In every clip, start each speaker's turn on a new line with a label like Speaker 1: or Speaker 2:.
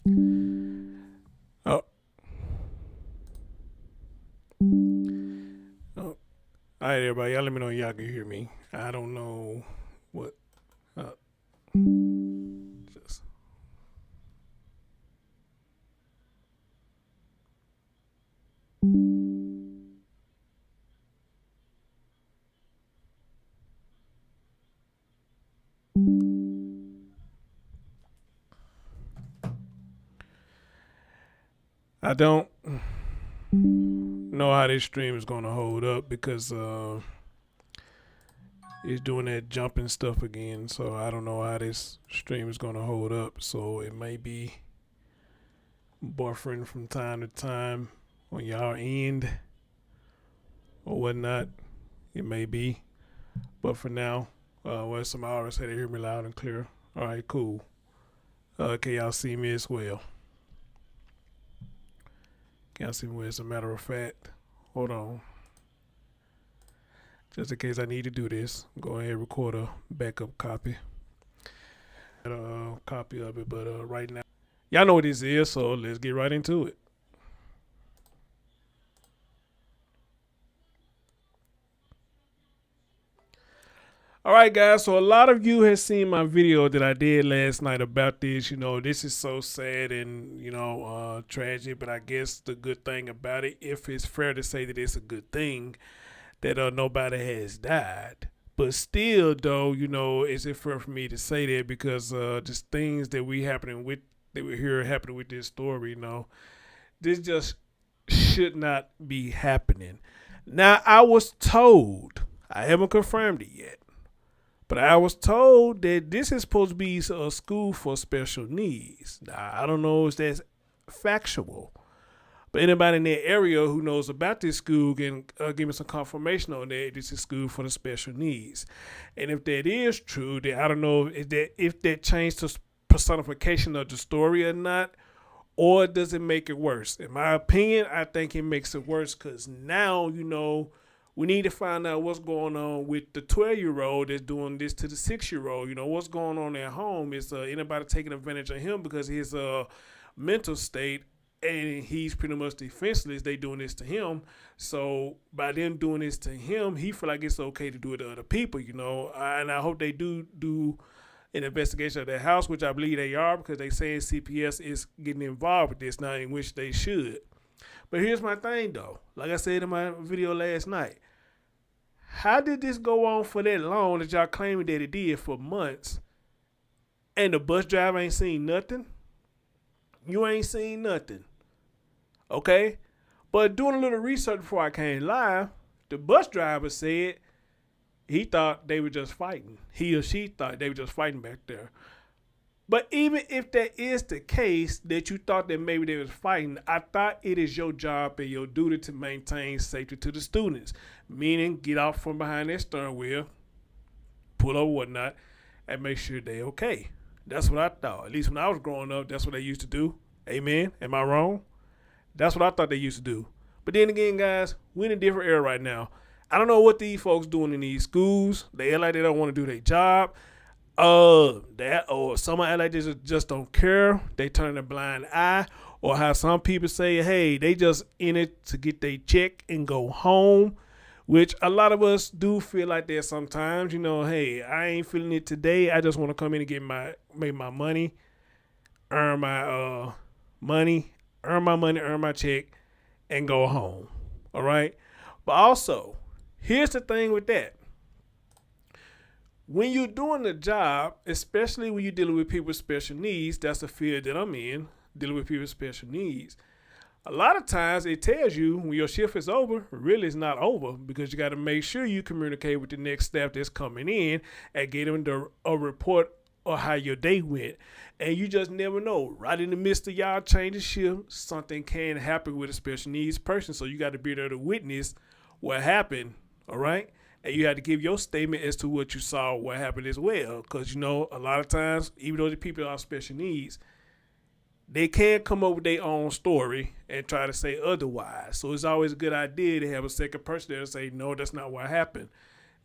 Speaker 1: Oh, oh. All right, everybody. Y'all let me know if y'all can hear me. I don't know what. Uh, just, I don't know how this stream is going to hold up because it's doing that jumping stuff again. So I don't know how this stream is going to hold up. So it may be buffering from time to time on y'all end or whatnot. It may be. But for now, well, some already say they hear me loud and clear. All right, cool. Can y'all see me as well? Can y'all see me well? As a matter of fact, hold on. Just in case I need to do this, go ahead and record a backup copy. A copy of it, but right now, y'all know what this is, so let's get right into it. All right, guys. So a lot of you have seen my video that I did last night about this. You know, this is so sad and tragic. But I guess the good thing about it, if it's fair to say that it's a good thing, that nobody has died. But still, though, is it fair for me to say that because just things that we hear happening with this story, this just should not be happening. Now, I was told, I haven't confirmed it yet, but I was told that this is supposed to be a school for special needs. Now, I don't know if that's factual, but anybody in that area who knows about this school can give me some confirmation on that. This is school for the special needs. And if that is true, then I don't know if that changed the personification of the story or not, or does it make it worse? In my opinion, I think it makes it worse because now, we need to find out what's going on with the 12-year-old that's doing this to the 6-year-old. What's going on at home? Is anybody taking advantage of him because his mental state and he's pretty much defenseless? They doing this to him. So by them doing this to him, he feel like it's okay to do it to other people, and I hope they do an investigation of their house, which I believe they are because they saying CPS is getting involved with this now, in which they should. But here's my thing, though. Like I said in my video last night, how did this go on for that long that y'all claiming that it did for months and the bus driver ain't seen nothing? You ain't seen nothing. Okay? But doing a little research before I came live, the bus driver said he thought they were just fighting. He or she thought they were just fighting back there. But even if that is the case, that you thought that maybe they was fighting, I thought it is your job and your duty to maintain safety to the students. Meaning, get out from behind their steering wheel, pull over whatnot, and make sure they okay. That's what I thought. At least when I was growing up, that's what they used to do. Amen? Am I wrong? That's what I thought they used to do. But then again, guys, we're in a different era right now. I don't know what these folks doing in these schools. They act like they don't want to do their job. Some act like they just don't care. They turn a blind eye, or how some people say, hey, they just in it to get their check and go home, which a lot of us do feel like that sometimes. Hey, I ain't feeling it today. I just want to come in and make my money, earn my money, earn my check, and go home. All right, but also here's the thing with that. When you're doing the job, especially when you're dealing with people with special needs, that's the field that I'm in, dealing with people with special needs. A lot of times it tells you when your shift is over, really it's not over because you got to make sure you communicate with the next staff that's coming in and get them a report of how your day went. And you just never know. Right in the midst of y'all changing shift, something can happen with a special needs person. So you got to be there to witness what happened, all right? And you had to give your statement as to what you saw, what happened as well. Because, a lot of times, even though the people are special needs, they can't come up with their own story and try to say otherwise. So it's always a good idea to have a second person there to say, no, that's not what happened.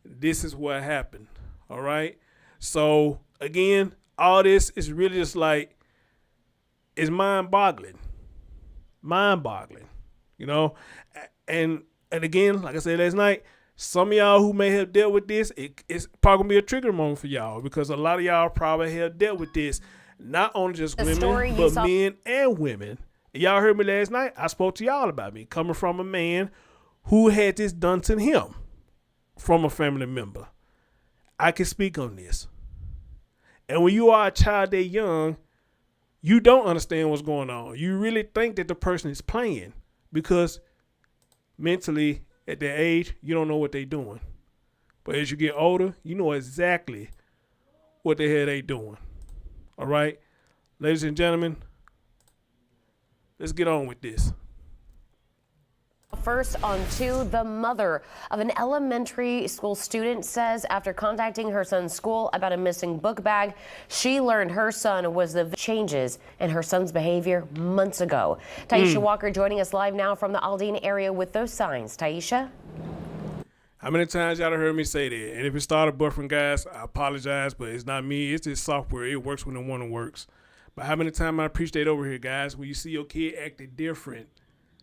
Speaker 1: This is what happened. All right? So, again, all this is really just like is mind-boggling. Mind-boggling. You know? And again, like I said last night, some of y'all who may have dealt with this, it's probably going to be a trigger moment for y'all, because a lot of y'all probably have dealt with this, not only just women, but men and women. Y'all heard me last night. I spoke to y'all about me coming from a man who had this done to him from a family member. I can speak on this. And when you are a child that young, you don't understand what's going on. You really think that the person is playing, because mentally at their age, you don't know what they're doing. But as you get older, you know exactly what the hell they doing. All right? Ladies and gentlemen, let's get on with this.
Speaker 2: First on to the mother of an elementary school student says after contacting her son's school about a missing book bag, she learned her son was the changes in her son's behavior months ago. Taisha Walker joining us live now from the Aldine area with those signs. Taisha?
Speaker 1: How many times y'all heard me say that? And if it started buffering, guys, I apologize, but it's not me. It's just software. It works when the one works. But how many times I preach that over here, guys? When you see your kid acting different,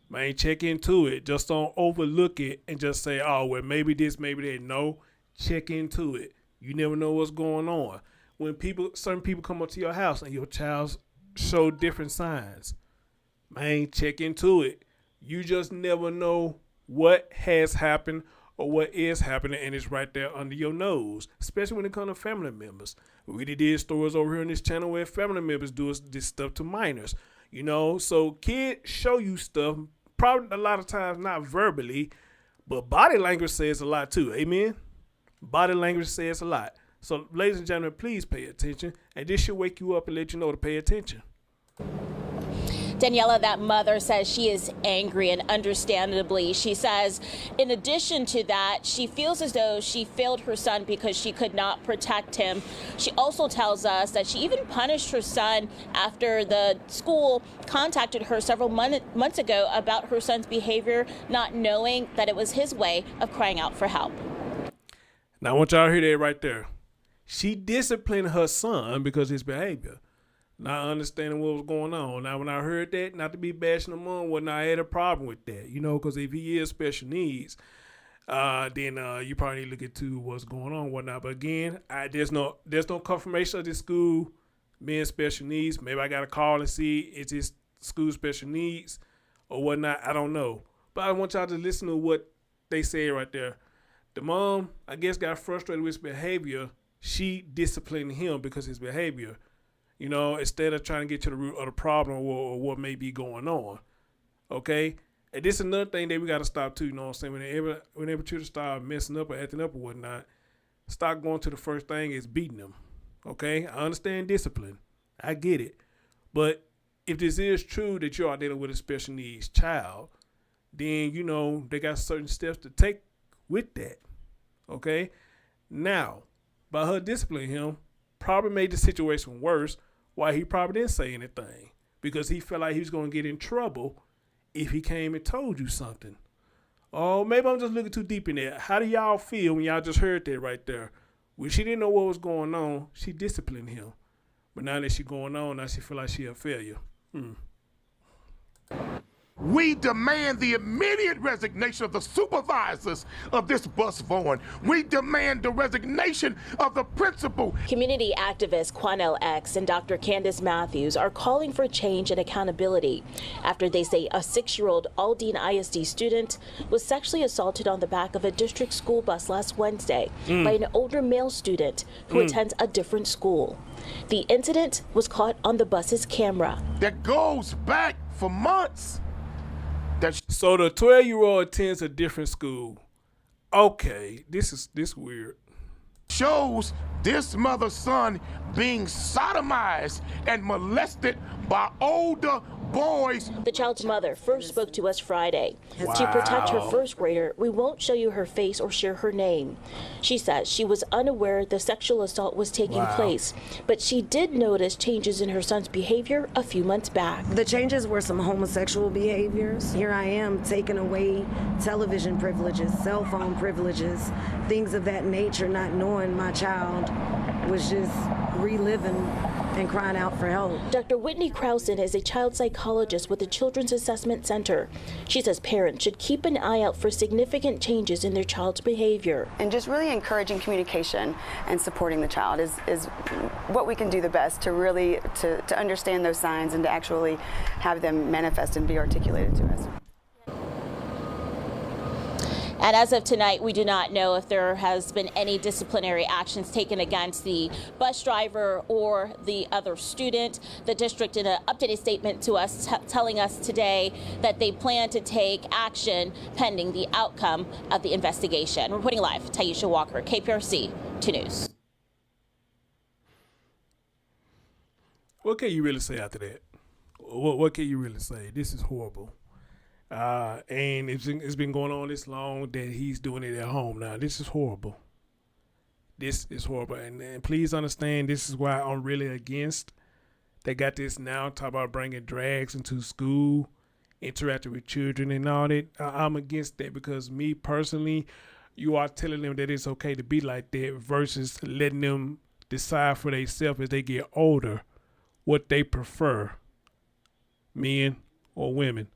Speaker 1: man, check into it. Just don't overlook it and just say, oh, well, maybe this, maybe that. No, check into it. You never know what's going on. When certain people come up to your house and your child show different signs, man, check into it. You just never know what has happened or what is happening, and it's right there under your nose, especially when it comes to family members. We did stories over here on this channel where family members do this stuff to minors. You know, so kids show you stuff, probably a lot of times not verbally, but body language says a lot too. Amen? Body language says a lot. So, ladies and gentlemen, please pay attention, and this should wake you up and let you know to pay attention.
Speaker 3: Daniela, that mother, says she is angry, and understandably. She says, in addition to that, she feels as though she failed her son because she could not protect him. She also tells us that she even punished her son after the school contacted her several months ago about her son's behavior, not knowing that it was his way of crying out for help.
Speaker 1: Now, I want y'all to hear that right there. She disciplined her son because of his behavior, not understanding what was going on. Now, when I heard that, not to be bashing him on, I had a problem with that, you know, because if he is special needs, then you probably need to look into what's going on and whatnot. But again, there's no confirmation of this school being special needs. Maybe I got to call and see is this school special needs or whatnot. I don't know. But I want y'all to listen to what they say right there. The mom, I guess, got frustrated with his behavior. She disciplined him because of his behavior. You know, instead of trying to get to the root of the problem or what may be going on. Okay? And this is another thing that we got to stop too, you know what I'm saying? Whenever children start messing up or acting up or whatnot, stop going to the first thing is beating them. Okay? I understand discipline. I get it. But if this is true that you are dealing with a special needs child, then, you know, they got certain steps to take with that. Okay? Now, by her disciplining him, probably made the situation worse. Why he probably didn't say anything, because he felt like he was going to get in trouble if he came and told you something. Oh, maybe I'm just looking too deep in there. How do y'all feel when y'all just heard that right there? When she didn't know what was going on, she disciplined him. But now that she's going on, now she feel like she a failure.
Speaker 4: We demand the immediate resignation of the supervisors of this bus vaughn. We demand the resignation of the principal.
Speaker 3: Community activist Quannell X and Dr. Candice Matthews are calling for change and accountability after they say a 6-year-old Aldine ISD student was sexually assaulted on the back of a district school bus last Wednesday by an older male student who attends a different school. The incident was caught on the bus's camera.
Speaker 4: That goes back for months.
Speaker 1: So the 12-year-old attends a different school. Okay, this weird.
Speaker 4: Shows this mother's son being sodomized and molested by older boys.
Speaker 3: The child's mother first spoke to us Friday. To protect her first grader, we won't show you her face or share her name. She says she was unaware the sexual assault was taking place, but she did notice changes in her son's behavior a few months back.
Speaker 5: The changes were some homosexual behaviors. Here I am taking away television privileges, cell phone privileges, things of that nature, not knowing my child was just reliving and crying out for help.
Speaker 6: Dr. Whitney Krausen is a child psychologist with the Children's Assessment Center. She says parents should keep an eye out for significant changes in their child's behavior.
Speaker 7: And just really encouraging communication and supporting the child is what we can do the best to really to understand those signs and to actually have them manifest and be articulated to us.
Speaker 3: And as of tonight, we do not know if there has been any disciplinary actions taken against the bus driver or the other student. The district in an updated statement to us telling us today that they plan to take action pending the outcome of the investigation. Reporting live, Taisha Walker, KPRC 2 News.
Speaker 1: What can you really say after that? What can you really say? This is horrible. And it's been going on this long that he's doing it at home now. This is horrible. This is horrible. And please understand, this is why I'm really against. They got this now, talk about bringing drags into school, interacting with children and all that. I'm against that because me personally, you are telling them that it's okay to be like that versus letting them decide for themselves as they get older what they prefer, men or women.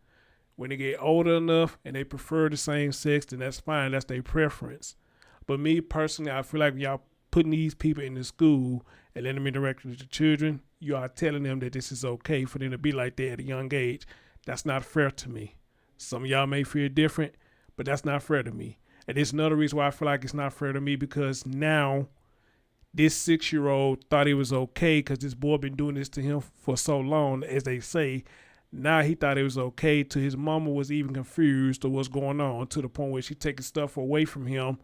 Speaker 1: When they get older enough and they prefer the same sex, then that's fine. That's their preference. But me personally, I feel like when y'all putting these people in the school and letting them interact with the children, you are telling them that this is okay for them to be like that at a young age. That's not fair to me. Some of y'all may feel different, but that's not fair to me. And it's another reason why I feel like it's not fair to me because now this 6-year-old thought it was okay because this boy been doing this to him for so long, as they say. Now he thought it was okay till his mama was even confused of what's going on to the point where she taking stuff away from him,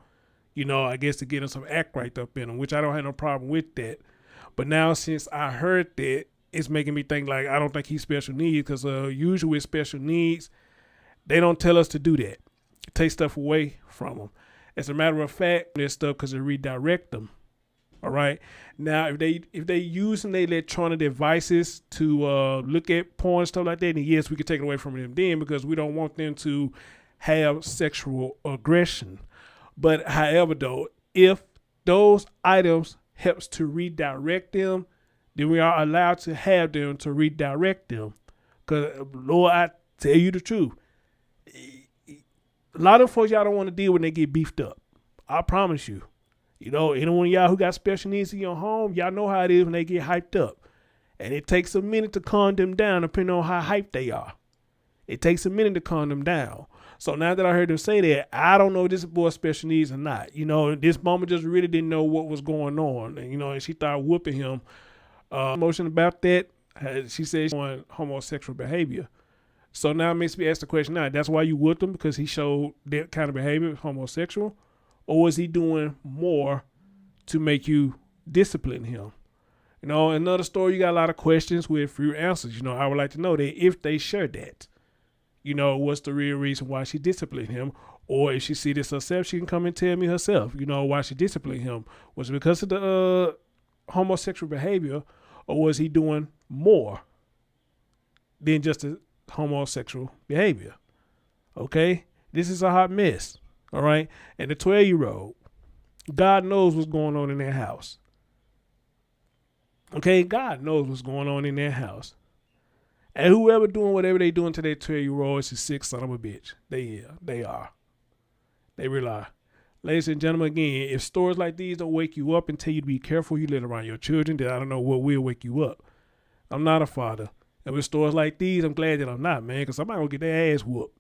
Speaker 1: you know, I guess to get him some act right up in him, which I don't have no problem with that. But now since I heard that, it's making me think like I don't think he's special needs because usually with special needs, they don't tell us to do that. Take stuff away from them. As a matter of fact, there's stuff because it redirect them. All right. Now, if they using their electronic devices to look at porn and stuff like that, then yes, we can take it away from them then because we don't want them to have sexual aggression. But however, though, if those items helps to redirect them, then we are allowed to have them to redirect them. Because, Lord, I tell you the truth. A lot of folks y'all don't want to deal when they get beefed up. I promise you. You know, anyone of y'all who got special needs in your home, y'all know how it is when they get hyped up. And it takes a minute to calm them down depending on how hyped they are. It takes a minute to calm them down. So now that I heard them say that, I don't know if this boy's special needs or not. You know, this mama just really didn't know what was going on. And, you know, and she started whooping him. Emotion about that, she said she's showing homosexual behavior. So now it makes me ask the question now, that's why you whooped him because he showed that kind of behavior, homosexual? Or was he doing more to make you discipline him? You know, another story, you got a lot of questions with few answers. You know, I would like to know that if they share that, you know, what's the real reason why she disciplined him? Or if she see this herself, she can come and tell me herself, you know, why she disciplined him. Was it because of the homosexual behavior or was he doing more than just the homosexual behavior? Okay, this is a hot mess. All right. And the 12-year-old, God knows what's going on in their house. Okay. God knows what's going on in their house. And whoever doing whatever they doing to their 12-year-old is a sick son of a bitch. They are. They really are. Ladies and gentlemen, again, if stories like these don't wake you up and tell you to be careful, you let around your children, then I don't know what will wake you up. I'm not a father. And with stories like these, I'm glad that I'm not, man, because somebody will get their ass whooped.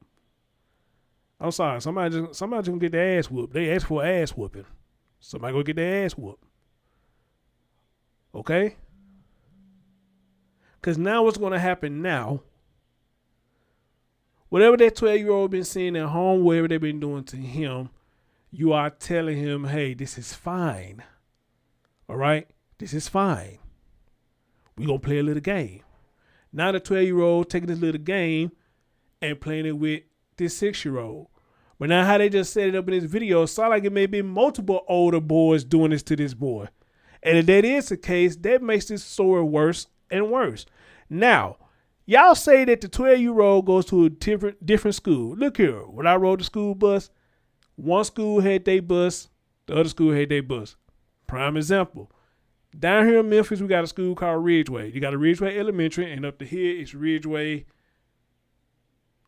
Speaker 1: I'm sorry, somebody just gonna get their ass whooped. They asked for an ass whooping. Somebody gonna get their ass whooped. Okay? Because now what's gonna happen now, whatever that 12-year-old been seeing at home, whatever they've been doing to him, you are telling him, hey, this is fine. All right? This is fine. We're gonna play a little game. Now the 12-year-old taking this little game and playing it with this 6-year-old. But now how they just set it up in this video, sound like it may be multiple older boys doing this to this boy. And if that is the case, that makes this story worse and worse. Now, y'all say that the 12-year-old goes to a different school. Look here, when I rode the school bus, one school had their bus, the other school had their bus. Prime example. Down here in Memphis, we got a school called Ridgeway. You got a Ridgeway Elementary, and up to here it's Ridgeway.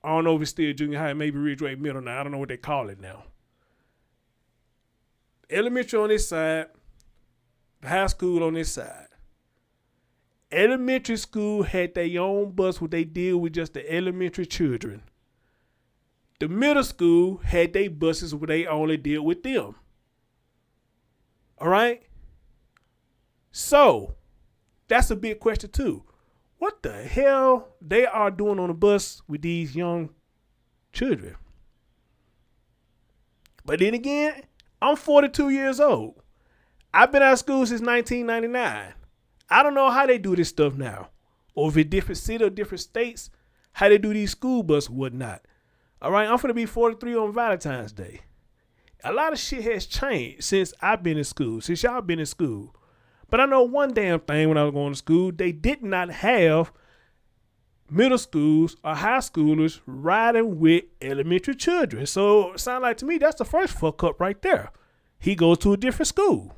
Speaker 1: I don't know if it's still junior high, maybe Ridgeway Middle now. I don't know what they call it now. Elementary on this side, the high school on this side. Elementary school had their own bus where they deal with just the elementary children. The middle school had their buses where they only deal with them. All right? So, that's a big question too. What the hell they are doing on the bus with these young children? But then again, I'm 42 years old. I've been out of school since 1999. I don't know how they do this stuff now. Or if it's different cities or different states, how they do these school bus and whatnot. All right, I'm going to be 43 on Valentine's Day. A lot of shit has changed since I've been in school, since y'all been in school. But I know one damn thing when I was going to school, they did not have middle schools or high schoolers riding with elementary children. So it sounds like to me that's the first fuck up right there. He goes to a different school.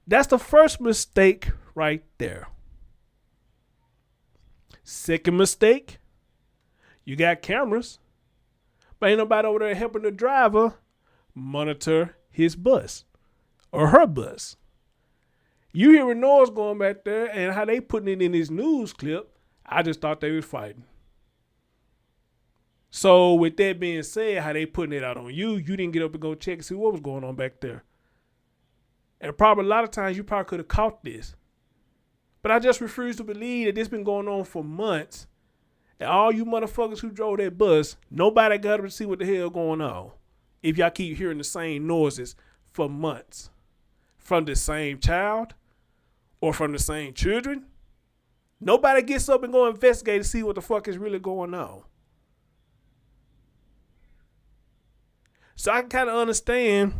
Speaker 1: That's the first mistake right there. Second mistake, you got cameras, but ain't nobody over there helping the driver monitor his bus or her bus. You hear noise going back there and how they putting it in this news clip, I just thought they was fighting. So with that being said, how they putting it out on you, you didn't get up and go check and see what was going on back there. And probably a lot of times you probably could have caught this. But I just refuse to believe that this been going on for months. And all you motherfuckers who drove that bus, nobody got up to see what the hell going on. If y'all keep hearing the same noises for months. From the same child or from the same children. Nobody gets up and go investigate to see what the fuck is really going on. So I can kind of understand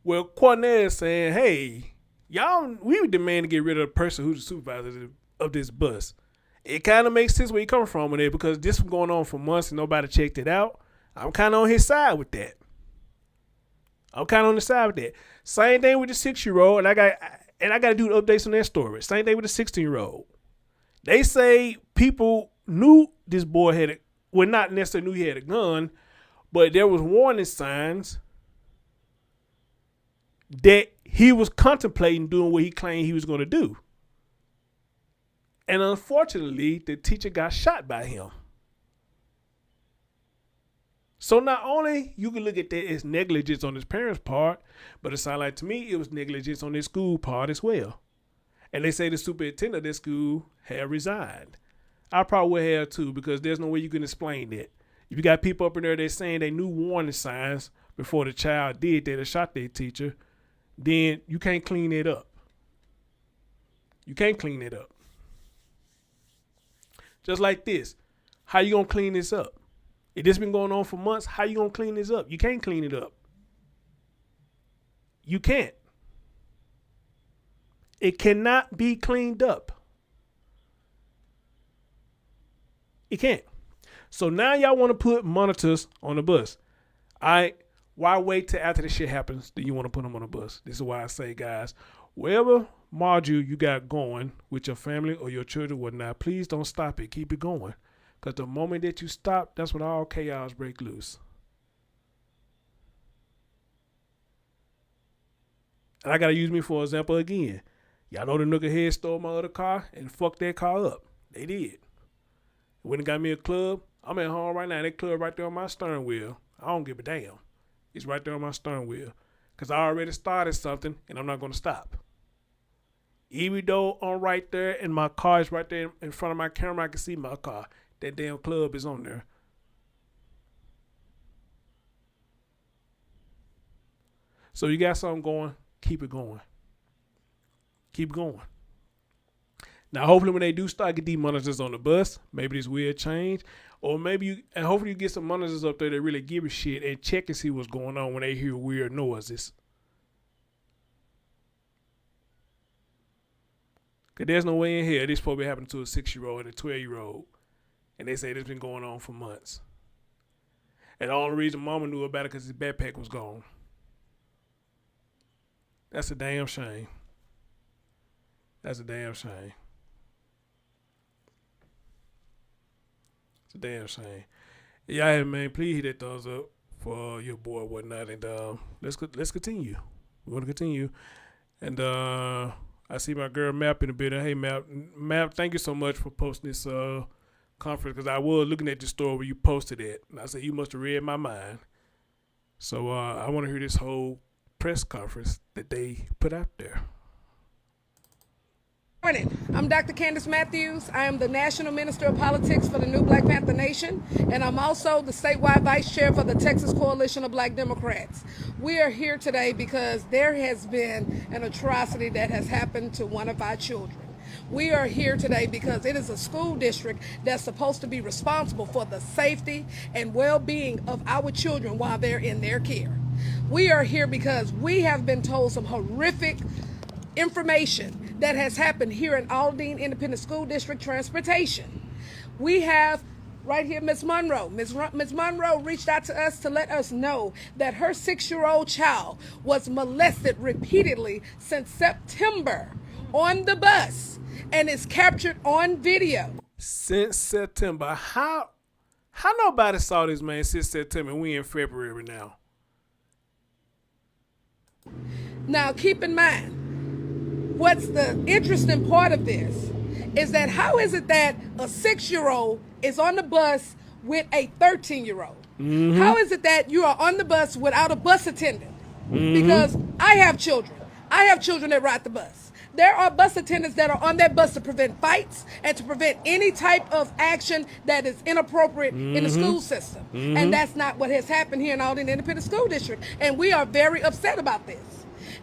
Speaker 1: where Quannell is saying, hey, y'all, we demand to get rid of the person who's the supervisor of this bus. It kind of makes sense where you coming from with it because this was going on for months and nobody checked it out. I'm kind of on his side with that. Same thing with the 6-year-old, and I got to do the updates on that story. Same thing with the 16-year-old. They say people knew this boy had not necessarily knew he had a gun, but there was warning signs that he was contemplating doing what he claimed he was going to do. And unfortunately, the teacher got shot by him. So not only you can look at that as negligence on his parents' part, but it sounded like to me it was negligence on his school part as well. And they say the superintendent of this school had resigned. I probably would have too because there's no way you can explain that. If you got people up in there that's saying they knew warning signs before the child did that or shot their teacher, then you can't clean it up. You can't clean it up. Just like this. How you going to clean this up? If this been going on for months, how you going to clean this up? You can't clean it up. You can't. It cannot be cleaned up. It can't. So now y'all want to put monitors on the bus. Why wait till after this shit happens that you want to put them on the bus? This is why I say, guys, wherever module you got going with your family or your children, whatnot, please don't stop it. Keep it going. Because the moment that you stop, that's when all chaos break loose. And I got to use me for example again. Y'all know the nigga head stole my other car and fucked that car up. They did. Went and got me a club. I'm at home right now. That club right there on my steering wheel. I don't give a damn. It's right there on my steering wheel. Because I already started something and I'm not going to stop. Even though I'm right there and my car is right there in front of my camera, I can see my car. That damn club is on there. So you got something going, keep it going. Keep going. Now, hopefully when they do start get these monitors on the bus, maybe this will change. Or maybe hopefully you get some monitors up there that really give a shit and check and see what's going on when they hear weird noises. Because there's no way in here this supposed to be happening to a 6-year-old and a 12-year-old. And they say this been going on for months. And the only reason mama knew about it because his backpack was gone. That's a damn shame. That's a damn shame. It's a damn shame. Yeah, man, please hit that thumbs up for your boy and whatnot. And let's continue. We want to continue. And I see my girl Map in a bit. Hey, Map, thank you so much for posting this conference, because I was looking at the story where you posted it. And I said, you must have read my mind. So I want to hear this whole press conference that they put out there.
Speaker 8: Morning. I'm Dr. Candice Matthews. I am the National Minister of Politics for the New Black Panther Nation, and I'm also the statewide vice chair for the Texas Coalition of Black Democrats. We are here today because there has been an atrocity that has happened to one of our children. We are here today because it is a school district that's supposed to be responsible for the safety and well-being of our children while they're in their care. We are here because we have been told some horrific information that has happened here in Aldine Independent School District Transportation. We have right here Ms. Monroe. Ms. Monroe reached out to us to let us know that her 6-year-old child was molested repeatedly since September on the bus and is captured on video.
Speaker 1: Since September. How nobody saw this, man, since September? We in February now.
Speaker 8: Now keep in mind, what's the interesting part of this is that how is it that a 6-year-old is on the bus with a 13-year-old? Mm-hmm. How is it that you are on the bus without a bus attendant? Mm-hmm. Because I have children. I have children that ride the bus. There are bus attendants that are on that bus to prevent fights and to prevent any type of action that is inappropriate in the school system. Mm-hmm. And that's not what has happened here in Aldine Independent School District. And we are very upset about this.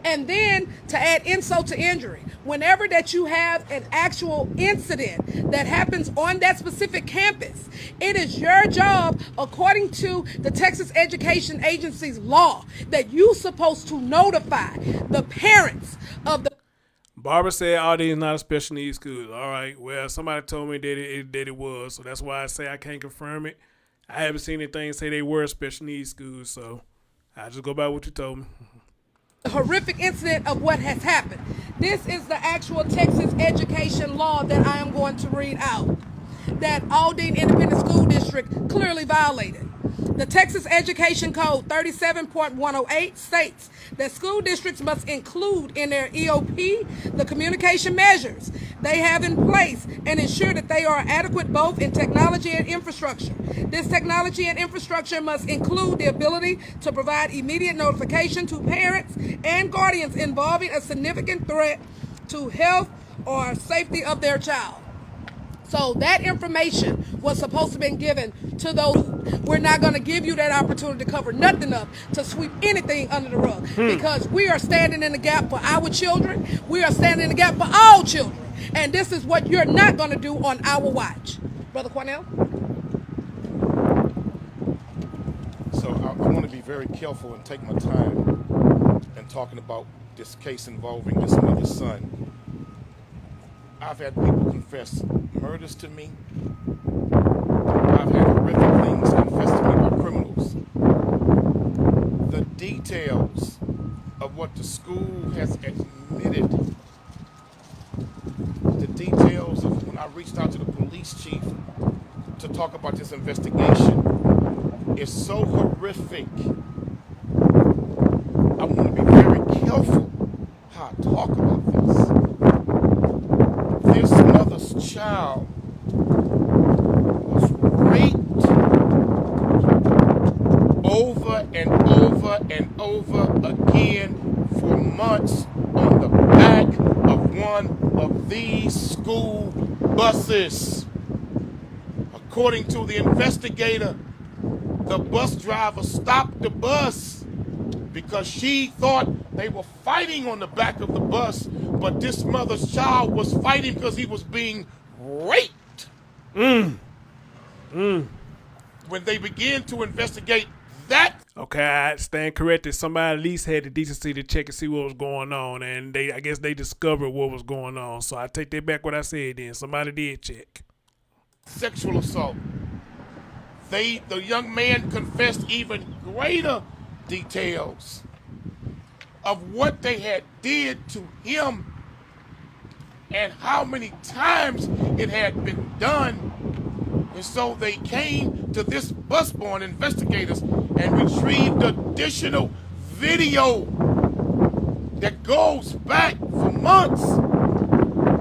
Speaker 8: And then to add insult to injury, whenever that you have an actual incident that happens on that specific campus, it is your job, according to the Texas Education Agency's law, that you're supposed to notify the parents of the...
Speaker 1: Barbara said Aldine is not a special needs school. All right, well, somebody told me that it was, so that's why I say I can't confirm it. I haven't seen anything say they were a special needs school, so I just go by what you told me.
Speaker 8: The horrific incident of what has happened. This is the actual Texas education law that I am going to read out, that Aldine Independent School District clearly violated. The Texas Education Code 37.108 states that school districts must include in their EOP the communication measures they have in place and ensure that they are adequate both in technology and infrastructure. This technology and infrastructure must include the ability to provide immediate notification to parents and guardians involving a significant threat to health or safety of their child. So that information was supposed to have been given to those. We're not going to give you that opportunity to cover nothing up, to sweep anything under the rug, because we are standing in the gap for our children. We are standing in the gap for all children. And this is what you're not going to do on our watch. Brother Quannell?
Speaker 4: So I want to be very careful and take my time in talking about this case involving this mother's son. I've had people confess murders to me. I've had horrific things confessed to me by criminals. The details of what the school has admitted, the details of when I reached out to the police chief to talk about this investigation is so horrific. I want to be very careful how I talk about this. This mother's child was raped over and over and over again for months on the back of one of these school buses. According to the investigator, the bus driver stopped the bus because she thought they were fighting on the back of the bus, but this mother's child was fighting because he was being raped. When they began to investigate that.
Speaker 1: Okay, I stand corrected. Somebody at least had the decency to check and see what was going on, and I guess they discovered what was going on. So I take that back what I said then. Somebody did check.
Speaker 4: Sexual assault. The young man confessed even greater details. of what they had did to him and how many times it had been done. And so they came to this busborn investigators and retrieved additional video that goes back for months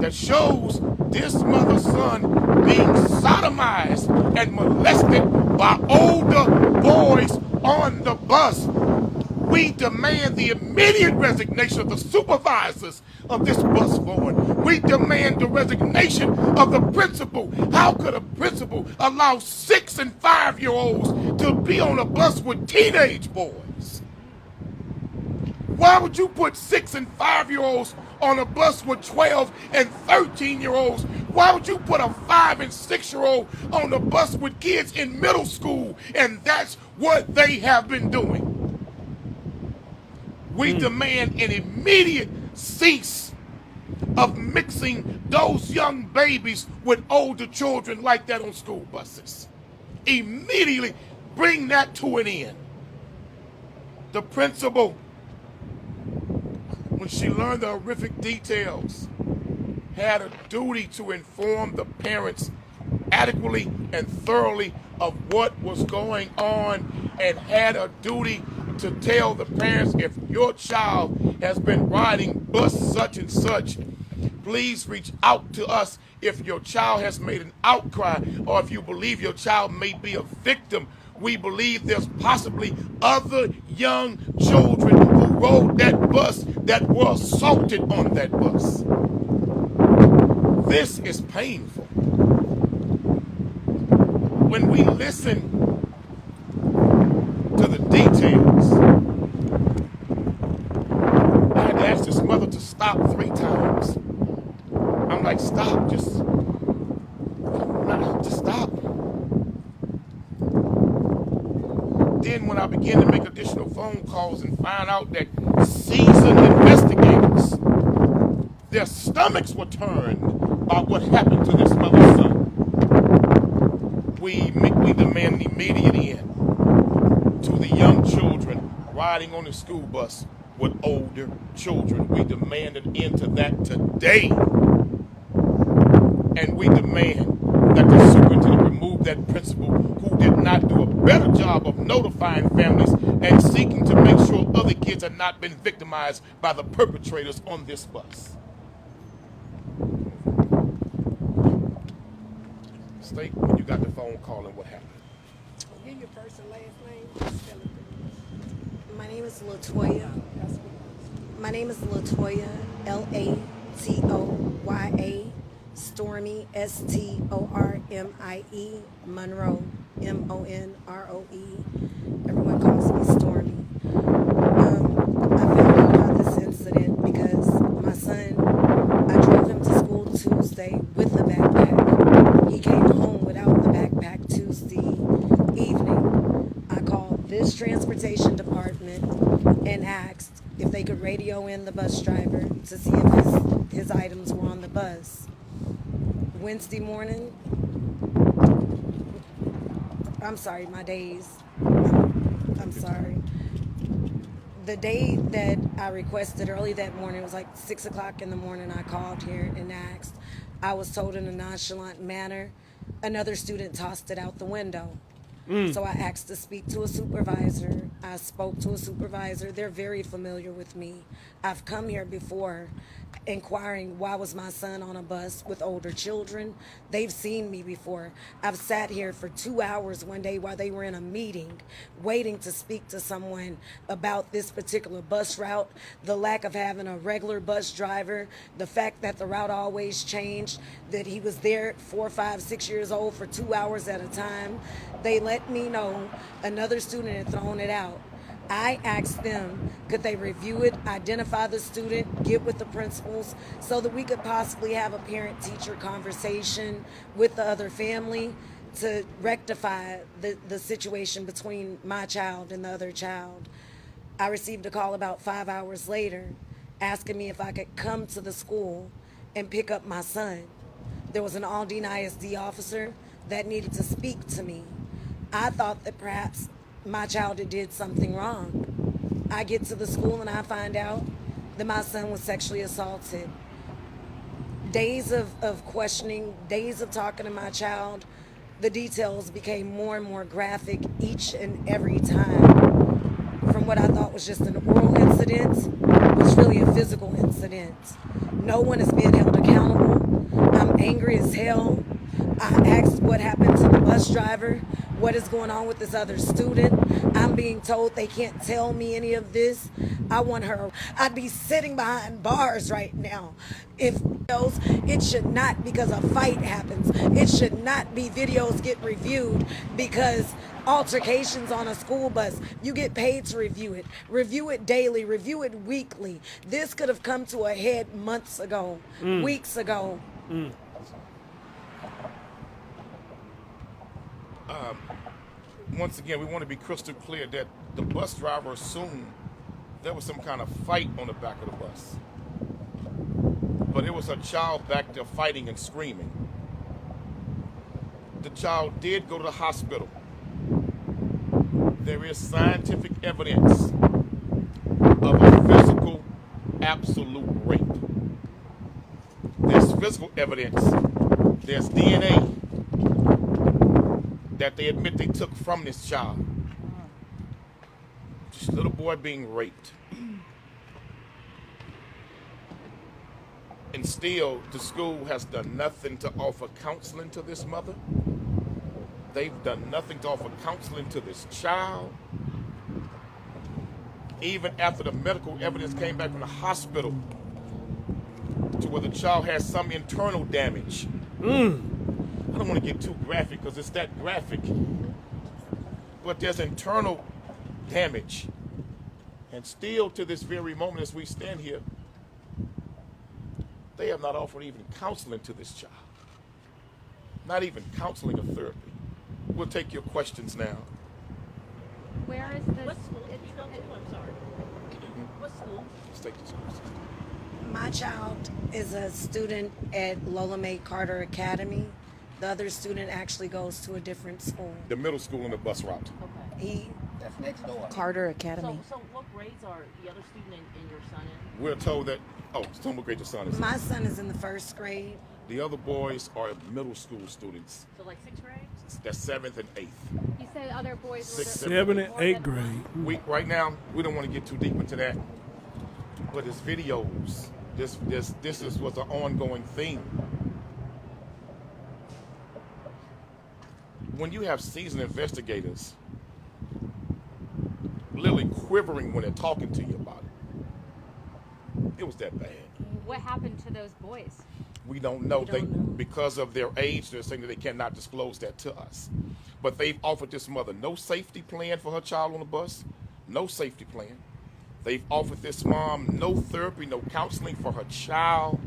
Speaker 4: that shows this mother's son being sodomized and molested by older boys on the bus. We demand the immediate resignation of the supervisors of this bus forward. We demand the resignation of the principal. How could a principal allow 6 and 5-year-olds to be on a bus with teenage boys? Why would you put 6 and 5-year-olds on a bus with 12 and 13-year-olds? Why would you put a 5 and 6-year-old on a bus with kids in middle school? And that's what they have been doing. We demand an immediate cease of mixing those young babies with older children like that on school buses. Immediately bring that to an end. The principal, when she learned the horrific details, had a duty to inform the parents adequately and thoroughly of what was going on, and had a duty to tell the parents, if your child has been riding bus such and such, please reach out to us if your child has made an outcry, or if you believe your child may be a victim. We believe there's possibly other young children who rode that bus that were assaulted on that bus. This is painful. When we listen to the details, I had to ask this mother to stop 3 times. I'm like, stop, just stop. Then when I began to make additional phone calls and find out that seasoned investigators, their stomachs were turned by what happened to this mother's son. We demand an immediate end to the young children riding on the school bus with older children. We demand an end to that today. And we demand that the superintendent remove that principal who did not do a better job of notifying families and seeking to make sure other kids are not being victimized by the perpetrators on this bus. State, when you got the phone call and what happened?
Speaker 8: Give your first and last name.
Speaker 5: My name is Latoya. My name is Latoya, Latoya, Stormy, Stormie, Monroe, Monroe. Everyone calls me Stormy. I found out about this incident because my son, I drove him to school Tuesday with a backpack. He came home without the backpack Tuesday evening. I called this transportation department and asked if they could radio in the bus driver to see if his items were on the bus. Wednesday morning, I'm sorry, my days, I'm sorry. The day that I requested early that morning, it was like 6 o'clock in the morning, I called here and asked. I was told in a nonchalant manner, another student tossed it out the window. So I asked to speak to a supervisor. I spoke to a supervisor. They're very familiar with me. I've come here before inquiring why was my son on a bus with older children. They've seen me before. I've sat here for 2 hours one day while they were in a meeting waiting to speak to someone about this particular bus route, the lack of having a regular bus driver, the fact that the route always changed, that he was there 4, 5, 6 years old for 2 hours at a time. They let me know another student had thrown it out. I asked them, could they review it, identify the student, get with the principals so that we could possibly have a parent-teacher conversation with the other family to rectify the situation between my child and the other child. I received a call about 5 hours later asking me if I could come to the school and pick up my son. There was an Aldine ISD officer that needed to speak to me. I thought that perhaps my child had did something wrong. I get to the school and I find out that my son was sexually assaulted. Days of questioning, days of talking to my child, the details became more and more graphic each and every time. From what I thought was just an oral incident was really a physical incident. No one is being held accountable. I'm angry as hell. I asked what happened to the bus driver, what is going on with this other student. I'm being told they can't tell me any of this. I want her. I'd be sitting behind bars right now. If it should not, because a fight happens. It should not be videos get reviewed because altercations on a school bus. You get paid to review it daily, review it weekly. This could have come to a head months ago, weeks ago.
Speaker 4: Once again, we want to be crystal clear that the bus driver assumed there was some kind of fight on the back of the bus. But it was a child back there fighting and screaming. The child did go to the hospital. There is scientific evidence of a physical, absolute rape. There's physical evidence. There's DNA that they admit they took from this child. This little boy being raped. And still, the school has done nothing to offer counseling to this mother. They've done nothing to offer counseling to this child. Even after the medical evidence came back from the hospital to where the child has some internal damage. I don't want to get too graphic because it's that graphic. But there's internal damage. And still to this very moment as we stand here, they have not offered even counseling to this child. Not even counseling or therapy. We'll take your questions now.
Speaker 9: Where is this?
Speaker 10: What school did you go to? I'm sorry. What school?
Speaker 4: Let's take this question.
Speaker 5: My child is a student at Lola Mae Carter Academy. The other student actually goes to a different school.
Speaker 4: The middle school on the bus route.
Speaker 5: He
Speaker 8: That's next door.
Speaker 9: Carter Academy.
Speaker 10: So what grades are the other student and your son in?
Speaker 4: We're told that, tell me what grade your son is in.
Speaker 5: My son is in the first grade.
Speaker 4: The other boys are middle school students.
Speaker 10: So like 6th grade?
Speaker 4: That's 7th and 8th.
Speaker 9: You say other boys were
Speaker 4: 6th,
Speaker 1: 7th and 8th grade.
Speaker 4: Right now, we don't want to get too deep into that. But it's videos. This was an ongoing thing. When you have seasoned investigators literally quivering when they're talking to you about it, it was that bad.
Speaker 9: What happened to those boys?
Speaker 4: We don't know. Because of their age, they're saying that they cannot disclose that to us. But they've offered this mother no safety plan for her child on the bus, no safety plan. They've offered this mom no therapy, no counseling for her child.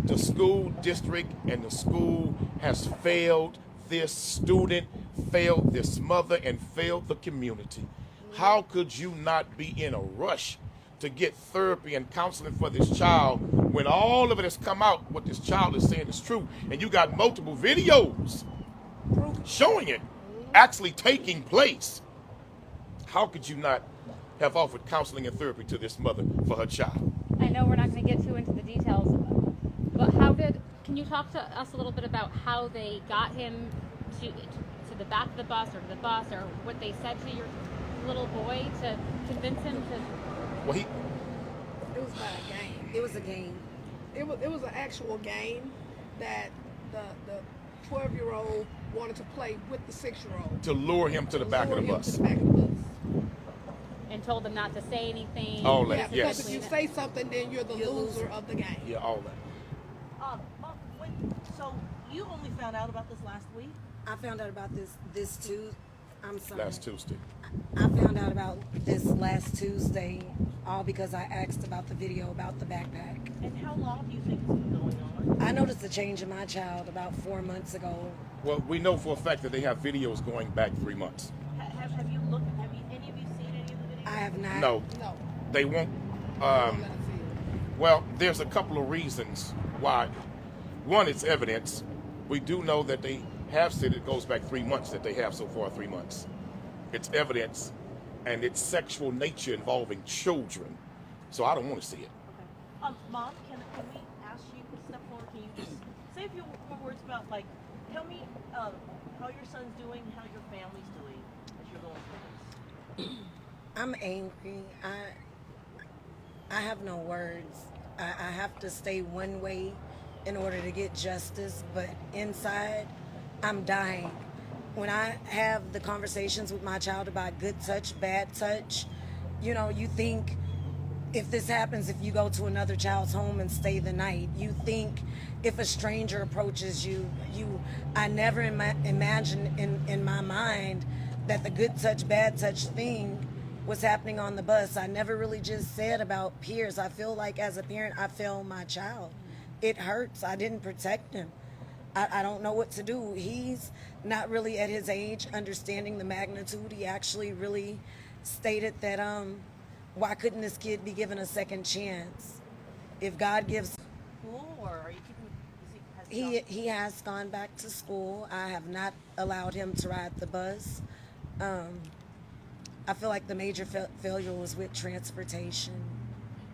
Speaker 4: The school district and the school has failed this student, failed this mother, and failed the community. How could you not be in a rush to get therapy and counseling for this child when all of it has come out, what this child is saying is true, and you got multiple videos showing it actually taking place? How could you not have offered counseling and therapy to this mother for her child?
Speaker 9: I know we're not going to get too into the details, but can you talk to us a little bit about how they got him to the back of the bus or to the bus, or what they said to your little boy to convince him to?
Speaker 4: Well,
Speaker 8: It was about a game.
Speaker 5: It was a game.
Speaker 8: It was an actual game that the 12-year-old wanted to play with the 6-year-old.
Speaker 4: to lure him to the back of the bus.
Speaker 9: And told them not to say anything.
Speaker 4: All
Speaker 8: Yeah,
Speaker 4: that,
Speaker 8: because
Speaker 4: yes.
Speaker 8: if you say something, then you're the loser of the game.
Speaker 4: Yeah, all that.
Speaker 10: So you only found out about this last week?
Speaker 5: I found out about this Tuesday. I'm sorry.
Speaker 4: Last Tuesday.
Speaker 5: I found out about this last Tuesday, all because I asked about the video about the backpack.
Speaker 10: And how long do you think it's been going on?
Speaker 5: I noticed a change in my child about 4 months ago.
Speaker 4: Well, we know for a fact that they have videos going back 3 months.
Speaker 10: Have you looked? Have any of you seen any of the videos?
Speaker 5: I have not.
Speaker 4: No,
Speaker 8: No.
Speaker 4: they won't. Well, there's a couple of reasons why. One, it's evidence. We do know that they have said it goes back 3 months, that they have so far 3 months. It's evidence. and its sexual nature involving children. So I don't want to see it.
Speaker 10: Okay. Mom, can we ask you to step forward? Can you just say a few more words about, like, tell me how your son's doing, how your family's doing as you're going through this?
Speaker 5: I'm angry. I have no words. I have to stay one way in order to get justice, but inside, I'm dying. When I have the conversations with my child about good touch, bad touch, you know, you think if this happens, if you go to another child's home and stay the night, you think if a stranger approaches you, I never imagine in my mind that the good touch, bad touch thing was happening on the bus. I never really just said about peers. I feel like as a parent, I failed my child. It hurts. I didn't protect him. I don't know what to do. He's not really at his age understanding the magnitude. He actually really stated that why couldn't this kid be given a second chance? If God gives...
Speaker 10: School, or are you keeping...
Speaker 5: He has gone back to school. I have not allowed him to ride the bus. I feel like the major failure was with transportation.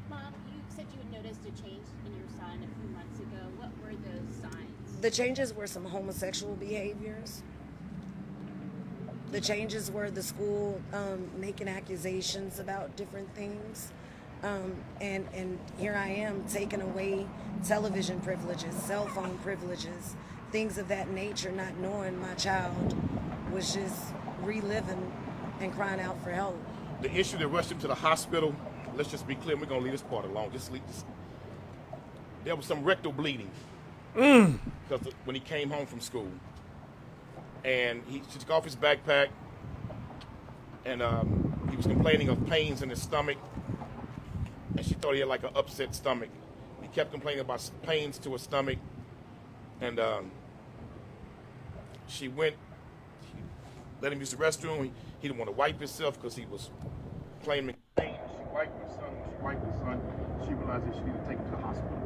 Speaker 9: Mom, you said you had noticed a change in your son a few months ago. What were those signs?
Speaker 5: The changes were some homosexual behaviors. The changes were the school making accusations about different things. And here I am taking away television privileges, cell phone privileges, things of that nature, not knowing my child was just reliving and crying out for help.
Speaker 4: The issue that rushed him to the hospital, let's just be clear, we're going to leave this part alone. There was some rectal bleeding because when he came home from school. And he took off his backpack, and he was complaining of pains in his stomach, and she thought he had like an upset stomach. He kept complaining about pains to his stomach, and she let him use the restroom. He didn't want to wipe himself because he was claiming pain. She wiped his son. She realized that she needed to take him to the hospital.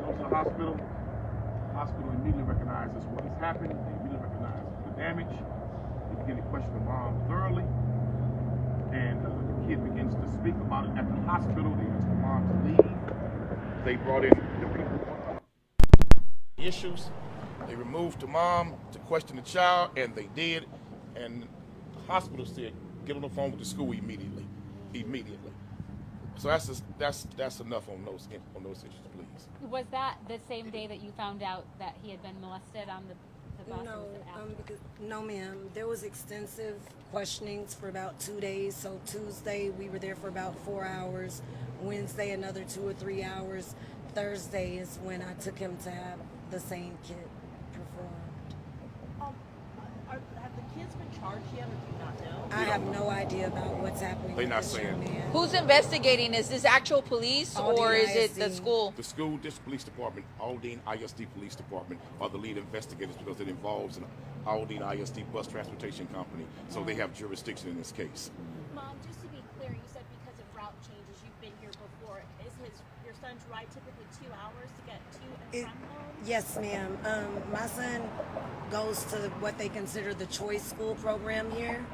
Speaker 4: Go to the hospital. The hospital immediately recognizes what has happened. They immediately recognize the damage. They begin to question the mom thoroughly. And the kid begins to speak about it at the hospital. They asked the mom to leave. They brought in the people issues. They removed the mom to question the child, and they did. And the hospital said, get on the phone with the school immediately. So that's enough on those issues, please.
Speaker 9: Was that the same day that you found out that he had been molested on the bus?
Speaker 5: No, ma'am. There was extensive questionings for about 2 days. So Tuesday we were there for about 4 hours. Wednesday another 2 or 3 hours. Thursday is when I took him to have the same kit performed.
Speaker 10: Have the kids been charged yet, or do you not know?
Speaker 5: I have no idea about what's happening.
Speaker 4: They're
Speaker 5: with
Speaker 4: not
Speaker 5: this
Speaker 4: saying.
Speaker 5: young man.
Speaker 11: Who's investigating? Is this actual police or
Speaker 5: Aldine
Speaker 11: is it the
Speaker 5: ISD.
Speaker 11: school?
Speaker 4: The school district police department, Aldine ISD police department, are the lead investigators because it involves an Aldine ISD bus transportation company. So they have jurisdiction in this case.
Speaker 3: Mom, just to be clear, you said because of route changes, you've been here before. Is your son's ride typically 2 hours to get to and from home?
Speaker 5: Yes, ma'am. My son goes to what they consider the choice school program here.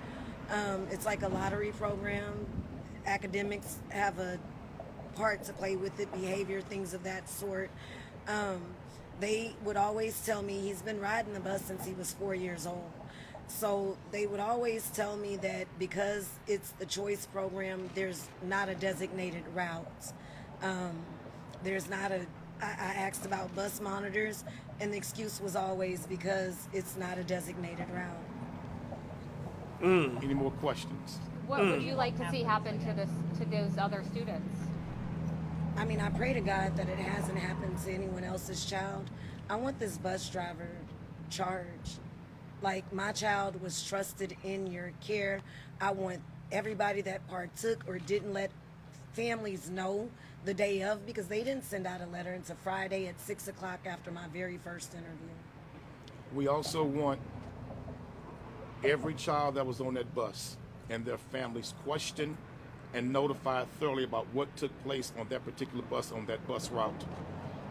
Speaker 5: It's like a lottery program. Academics have a part to play with it, behavior, things of that sort. They would always tell me he's been riding the bus since he was 4 years old. So they would always tell me that because it's the choice program, there's not a designated route. There's not a... I asked about bus monitors, and the excuse was always because it's not a designated route.
Speaker 4: Any more questions?
Speaker 9: What would you like to see happen to those other students?
Speaker 5: I mean, I pray to God that it hasn't happened to anyone else's child. I want this bus driver charged. Like, my child was trusted in your care. I want everybody that partook or didn't let families know the day of, because they didn't send out a letter until Friday at 6 o'clock after my very first interview.
Speaker 4: We also want every child that was on that bus and their families questioned and notified thoroughly about what took place on that particular bus, on that bus route.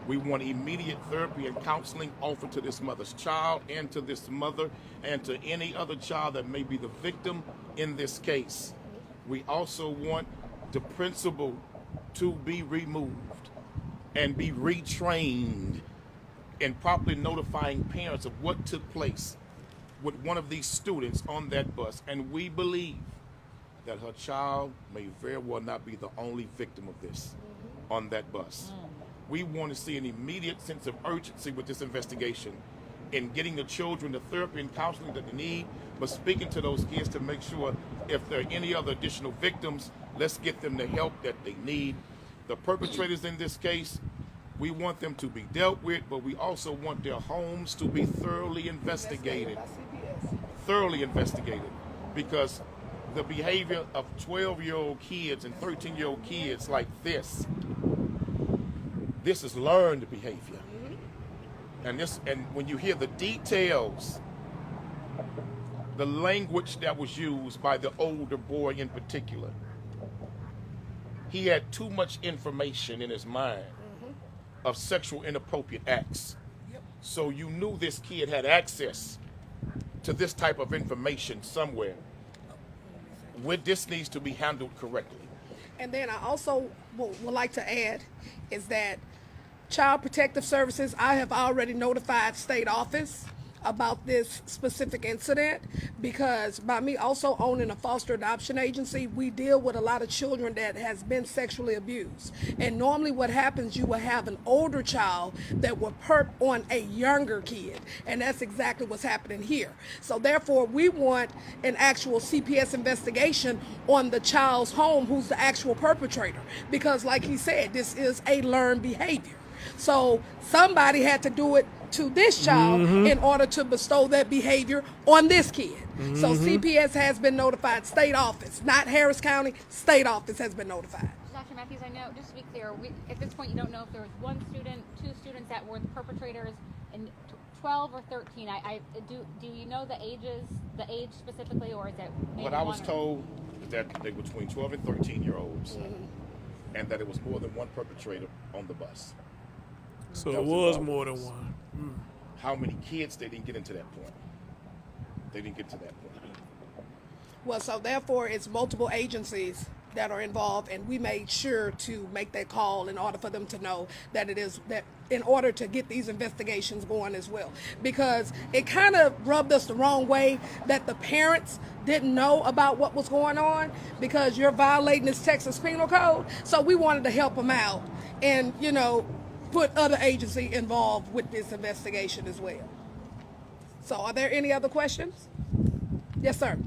Speaker 4: We want immediate therapy and counseling offered to this mother's child and to this mother and to any other child that may be the victim in this case. We also want the principal to be removed and be retrained and properly notifying parents of what took place with one of these students on that bus. And we believe that her child may very well not be the only victim of this on that bus. We want to see an immediate sense of urgency with this investigation in getting the children the therapy and counseling that they need, but speaking to those kids to make sure if there are any other additional victims, let's get them the help that they need. The perpetrators in this case, we want them to be dealt with, but we also want their homes to be thoroughly investigated. Thoroughly investigated. Because the behavior of 12-year-old kids and 13-year-old kids like this is learned behavior. And when you hear the details, the language that was used by the older boy in particular, he had too much information in his mind of sexual inappropriate acts. So you knew this kid had access to this type of information somewhere. This needs to be handled correctly.
Speaker 8: And then I also would like to add is that Child Protective Services, I have already notified state office about this specific incident, because by me also owning a foster adoption agency, we deal with a lot of children that has been sexually abused. And normally what happens, you will have an older child that will perp on a younger kid, and that's exactly what's happening here. So therefore we want an actual CPS investigation on the child's home who's the actual perpetrator, because like he said, this is a learned behavior. So somebody had to do it to this child in order to bestow that behavior on this kid. So CPS has been notified, state office, not Harris County, state office has been notified.
Speaker 9: Dr. Matthews, I know, just to be clear, at this point you don't know if there was one student, two students that were the perpetrators, and 12 or 13. Do you know the age specifically, or is it maybe
Speaker 4: what I was told is that they were between 12 and 13-year-olds, and that it was more than one perpetrator on the bus.
Speaker 1: So it was more than one.
Speaker 4: How many kids, they didn't get into that point. They didn't get to that point.
Speaker 8: Well, so therefore it's multiple agencies that are involved, and we made sure to make that call in order for them to know that it is that in order to get these investigations going as well, because it kind of rubbed us the wrong way that the parents didn't know about what was going on, because you're violating this Texas Penal Code. So we wanted to help them out and, you know, put other agency involved with this investigation as well. So are there any other questions? Yes, sir.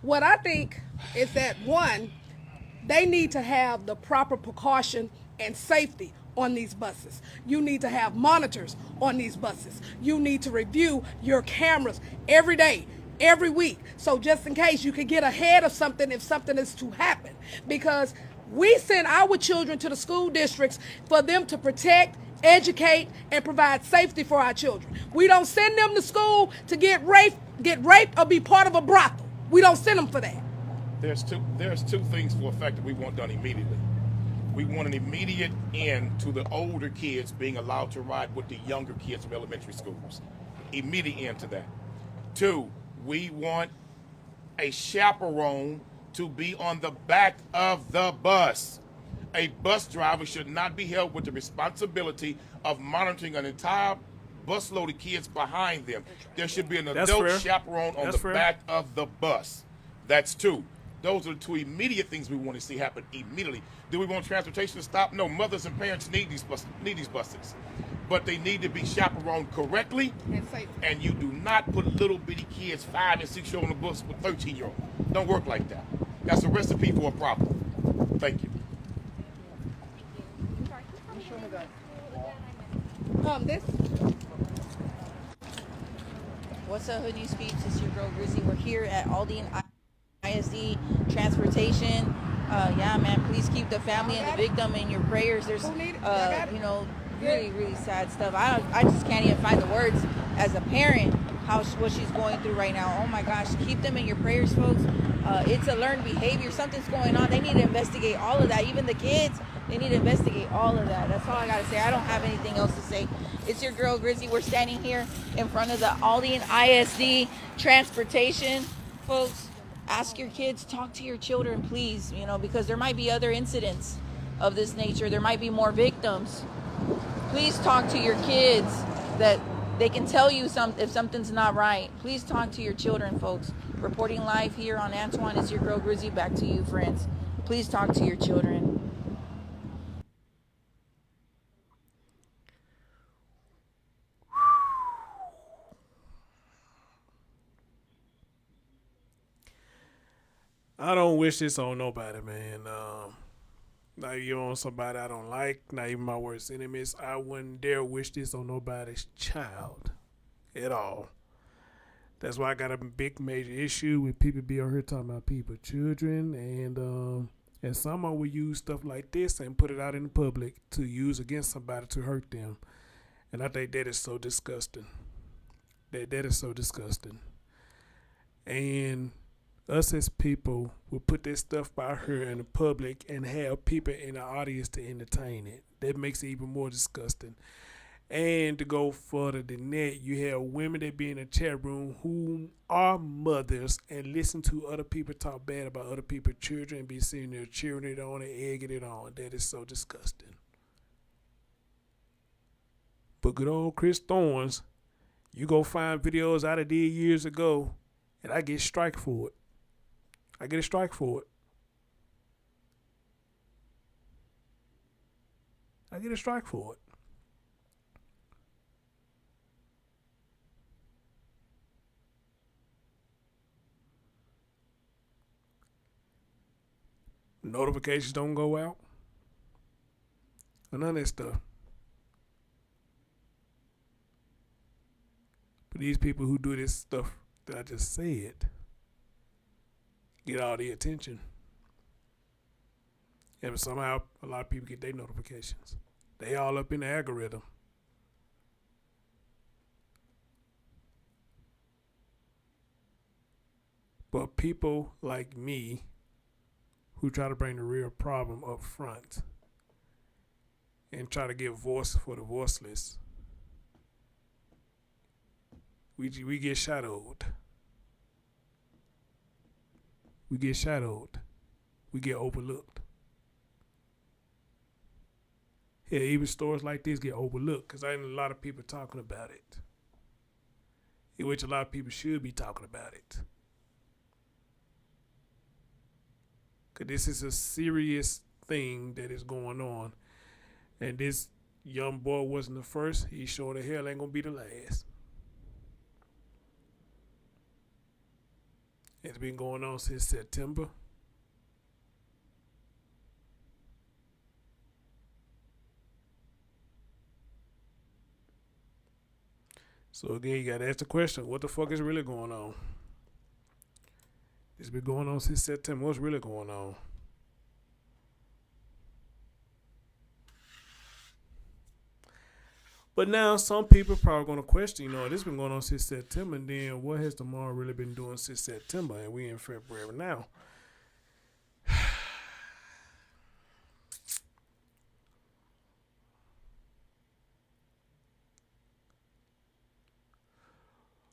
Speaker 8: What I think is that, one, they need to have the proper precaution and safety on these buses. You need to have monitors on these buses. You need to review your cameras every day, every week, so just in case you can get ahead of something if something is to happen. Because we send our children to the school districts for them to protect, educate, and provide safety for our children. We don't send them to school to get raped or be part of a brothel. We don't send them for that.
Speaker 4: There's two things for a fact that we want done immediately. We want an immediate end to the older kids being allowed to ride with the younger kids from elementary schools. Immediate end to that. Two, we want a chaperone to be on the back of the bus. A bus driver should not be held with the responsibility of monitoring an entire busload of kids behind them. There should be an adult chaperone on the back of the bus. That's two. Those are the two immediate things we want to see happen immediately. Do we want transportation to stop? No, mothers and parents need these buses. But they need to be chaperoned correctly. And you do not put little bitty kids, 5 and 6 year old on the bus with 13-year-old. Don't work like that. That's a recipe for a problem. Thank you.
Speaker 8: This.
Speaker 11: What's up, Hood News Peeps? It's your girl Grizzly. We're here at Aldine ISD Transportation. Yeah, man, please keep the family and the victim in your prayers. There's, you know, really sad stuff. I just can't even find the words as a parent what she's going through right now. Oh my gosh, keep them in your prayers, folks. It's a learned behavior. Something's going on. They need to investigate all of that. Even the kids, They need to investigate all of that. That's all I gotta say. I don't have anything else to say. It's your girl Grizzy. We're standing here in front of the Aldine ISD transportation. Folks, ask your kids, talk to your children, please, because there might be other incidents of this nature. There might be more victims. Please talk to your kids that they can tell you if something's not right. Please talk to your children, folks. Reporting live here on Antoine, it's your girl Grizzy. Back to you, friends. Please talk to your children.
Speaker 1: I don't wish this on nobody, man. Not even on somebody I don't like, not even my worst enemies. I wouldn't dare wish this on nobody's child at all. That's why I got a big major issue with people be on here talking about people, children, and someone will use stuff like this and put it out in the public to use against somebody to hurt them. And I think that is so disgusting. That is so disgusting. And us as people will put this stuff out here in the public and have people in the audience to entertain it. That makes it even more disgusting. And to go further than that, you have women that be in a chat room who are mothers and listen to other people talk bad about other people's children and be sitting there cheering it on and egging it on. That is so disgusting. But good old Chris Thorns, you go find videos I did years ago and I get strike for it. I get a strike for it. I get a strike for it. Notifications don't go out. None of that stuff. But these people who do this stuff that I just said get all the attention. And somehow a lot of people get their notifications. They all up in the algorithm. But people like me who try to bring the real problem up front and try to give voice for the voiceless, we get shadowed. We get shadowed. We get overlooked. Yeah, even stories like this get overlooked because I ain't a lot of people talking about it. In which a lot of people should be talking about it. Because this is a serious thing that is going on. And this young boy wasn't the first. He sure the hell ain't going to be the last. It's been going on since September. So again, you gotta ask the question, what the fuck is really going on? It's been going on since September. What's really going on? But now some people are probably going to question, this has been going on since September, and then what has tomorrow really been doing since September? And we in February now.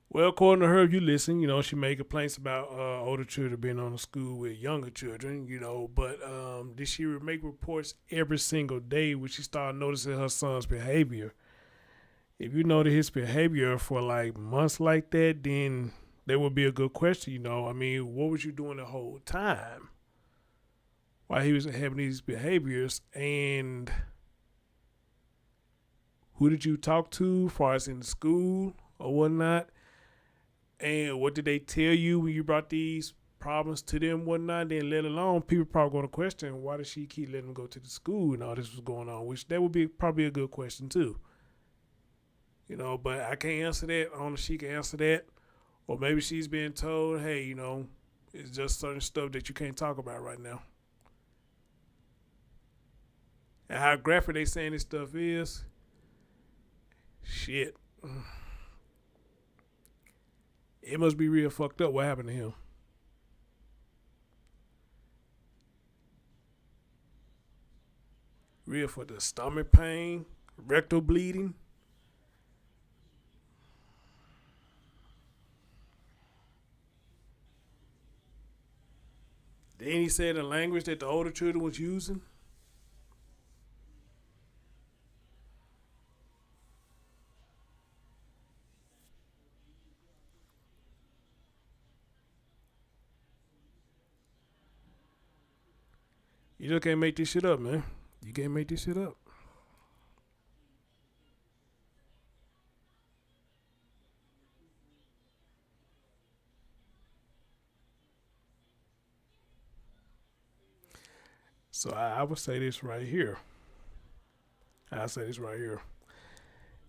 Speaker 1: Well, according to her, if you listen, she made complaints about older children being on the school with younger children, but did she make reports every single day when she started noticing her son's behavior? If you notice his behavior for like months like that, then that would be a good question, what was you doing the whole time while he was having these behaviors? And who did you talk to as far as in school or whatnot? And what did they tell you when you brought these problems to them, whatnot? Then let alone, people probably going to question, why does she keep letting them go to the school and all this was going on? Which that would be probably a good question too. But I can't answer that. Only she can answer that. Or maybe she's being told, hey, it's just certain stuff that you can't talk about right now. And how graphic they saying this stuff is, shit. It must be real fucked up what happened to him. Real for the stomach pain, rectal bleeding. Then he said the language that the older children was using. You just can't make this shit up, man. You can't make this shit up. So I would say this right here. I say this right here.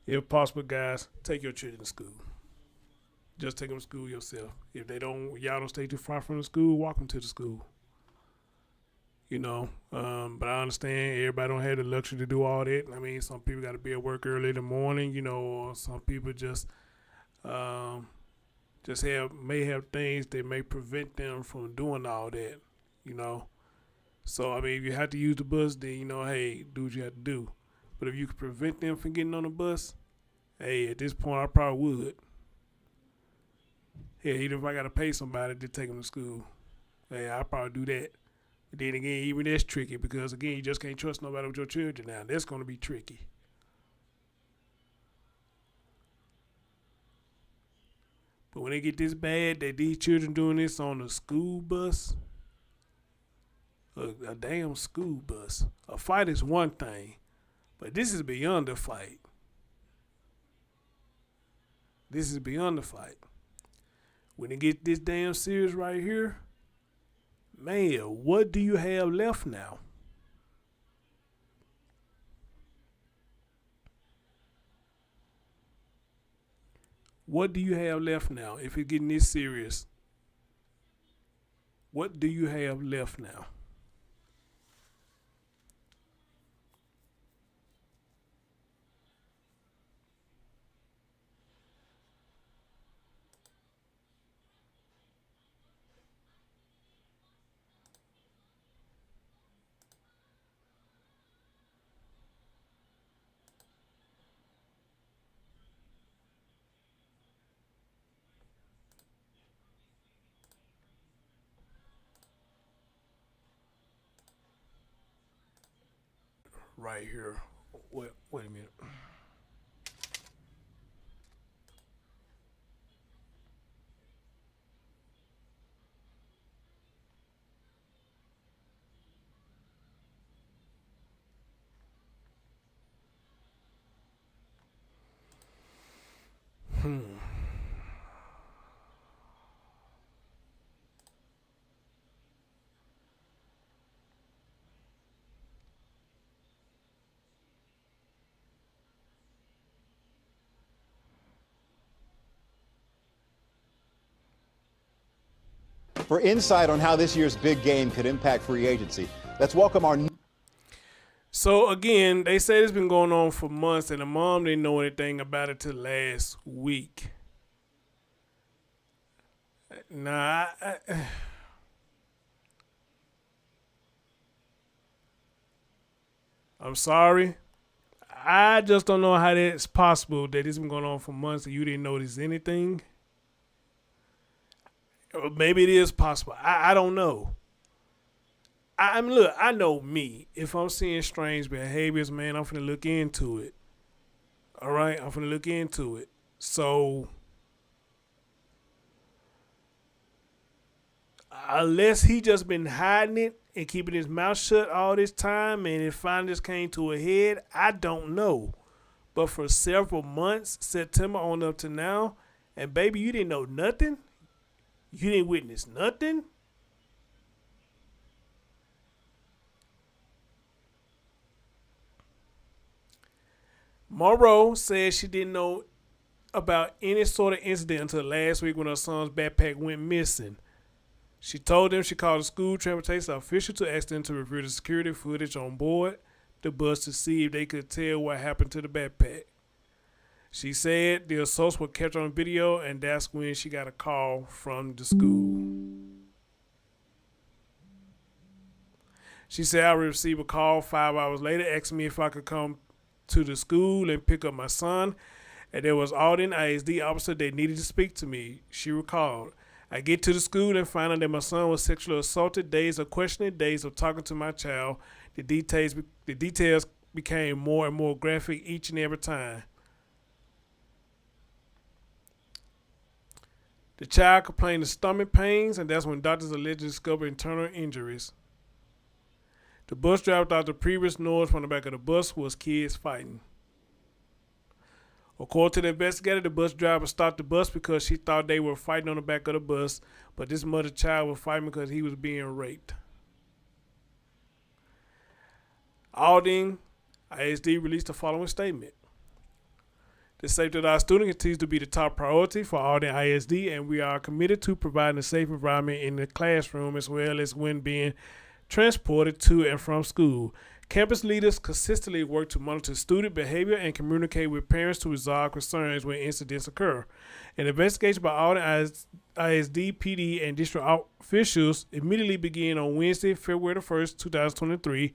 Speaker 1: If possible, guys, take your children to school. Just take them to school yourself. If y'all don't stay too far from the school, walk them to the school. You know, but I understand everybody don't have the luxury to do all that. I mean, some people got to be at work early in the morning, you know, or some people just may have things that may prevent them from doing all that, you know. So, I mean, if you have to use the bus, then, you know, hey, do what you have to do. But if you could prevent them from getting on the bus, hey, at this point, I probably would. Yeah, even if I got to pay somebody to take them to school, hey, I'll probably do that. But then again, even that's tricky because, again, you just can't trust nobody with your children now. That's going to be tricky. But when they get this bad that these children doing this on a school bus, a damn school bus, a fight is one thing, but this is beyond the fight. This is beyond the fight. When it get this damn serious right here, man, what do you have left now? What do you have left now if it's getting this serious? What do you have left now? Right here. Wait a minute.
Speaker 12: For insight on how this year's big game could impact free agency, let's welcome our...
Speaker 1: So again, they say it's been going on for months, and the mom didn't know anything about it till last week. Nah, I'm sorry. I just don't know how that's possible that it's been going on for months and you didn't notice anything. Or maybe it is possible. I don't know. I mean, look, I know me. If I'm seeing strange behaviors, man, I'm finna look into it. All right? I'm finna look into it. So, unless he just been hiding it and keeping his mouth shut all this time and it finally just came to a head, I don't know. But for several months, September on up to now, and baby, you didn't know nothing? You didn't witness nothing? Monroe said she didn't know about any sort of incident until last week when her son's backpack went missing. She told them she called the school transportation official to ask them to review the security footage on board the bus to see if they could tell what happened to the backpack. She said the assaults were captured on video, and that's when she got a call from the school. She said I received a call 5 hours later asking me if I could come to the school and pick up my son, and there was Aldine ISD officer that needed to speak to me, she recalled. I get to the school and find out that my son was sexually assaulted. Days of questioning, days of talking to my child. The details became more and more graphic each and every time. The child complained of stomach pains, and that's when doctors allegedly discovered internal injuries. The bus driver thought the previous noise from the back of the bus was kids fighting. According to the investigator, the bus driver stopped the bus because she thought they were fighting on the back of the bus, but this mother child was fighting because he was being raped. Aldine ISD released the following statement. The safety of our students continues to be the top priority for Aldine ISD, and we are committed to providing a safe environment in the classroom as well as when being transported to and from school. Campus leaders consistently work to monitor student behavior and communicate with parents to resolve concerns when incidents occur. An investigation by Aldine ISD, PD, and district officials immediately began on Wednesday, February 1st, 2023.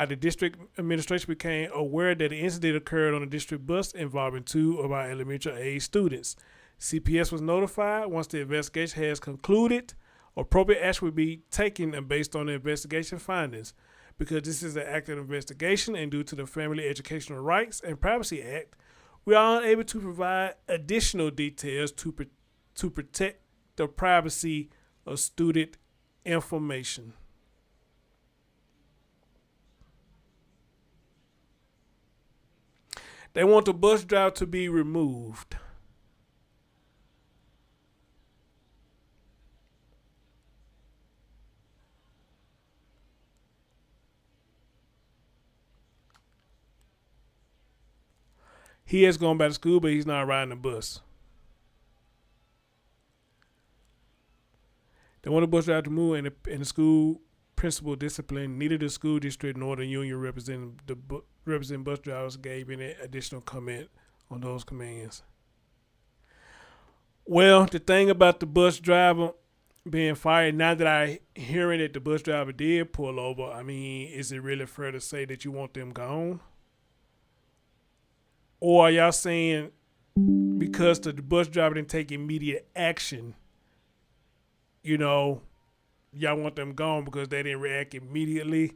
Speaker 1: The district administration became aware that the incident occurred on a district bus involving 2 of our elementary age students. CPS was notified. Once the investigation has concluded, appropriate action will be taken based on the investigation findings. Because this is an active investigation and due to the Family Educational Rights and Privacy Act, we are unable to provide additional details to protect the privacy of student information. They want the bus driver to be removed. He has gone back to school, but he's not riding the bus. They want the bus driver to move, and the school principal discipline. Neither the school district nor the union representing bus drivers gave any additional comment on those commands. Well, the thing about the bus driver being fired, now that I hearing that the bus driver did pull over, I mean, is it really fair to say that you want them gone? Or are y'all saying because the bus driver didn't take immediate action, y'all want them gone because they didn't react immediately?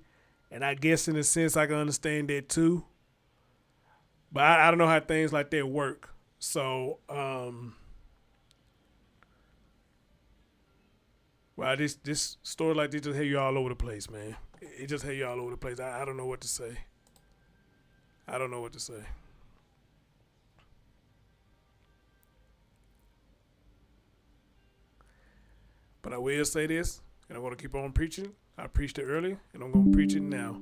Speaker 1: And I guess in a sense I can understand that too. But I don't know how things like that work. So, well, this story like this just had you all over the place, man. It just had you all over the place. I don't know what to say. I don't know what to say. But I will say this, and I'm going to keep on preaching. I preached it earlier, and I'm going to preach it now.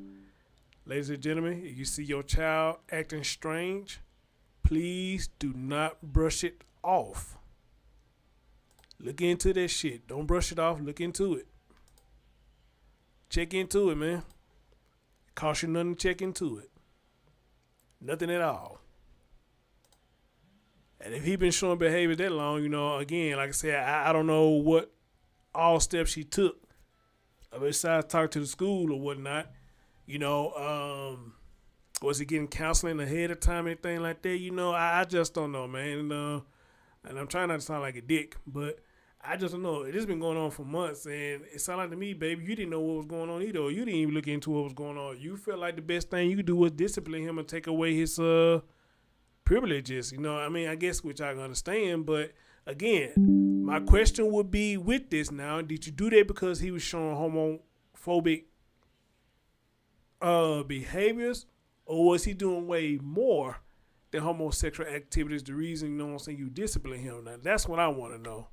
Speaker 1: Ladies and gentlemen, if you see your child acting strange, please do not brush it off. Look into that shit. Don't brush it off. Look into it. Check into it, man. It costs you nothing to check into it. Nothing at all. And if he been showing behavior that long, again, like I said, I don't know what all steps she took besides talk to the school or whatnot. Was he getting counseling ahead of time, anything like that? I just don't know, man. And I'm trying not to sound like a dick, but I just don't know. It has been going on for months, and it sounded like to me, baby, you didn't know what was going on either. Or you didn't even look into what was going on. You felt like the best thing you could do was discipline him and take away his privileges. I guess which I can understand, but again, my question would be with this now, did you do that because he was showing homophobic behaviors, or was he doing way more than homosexual activities? The reason, you discipline him. Now, that's what I want to know.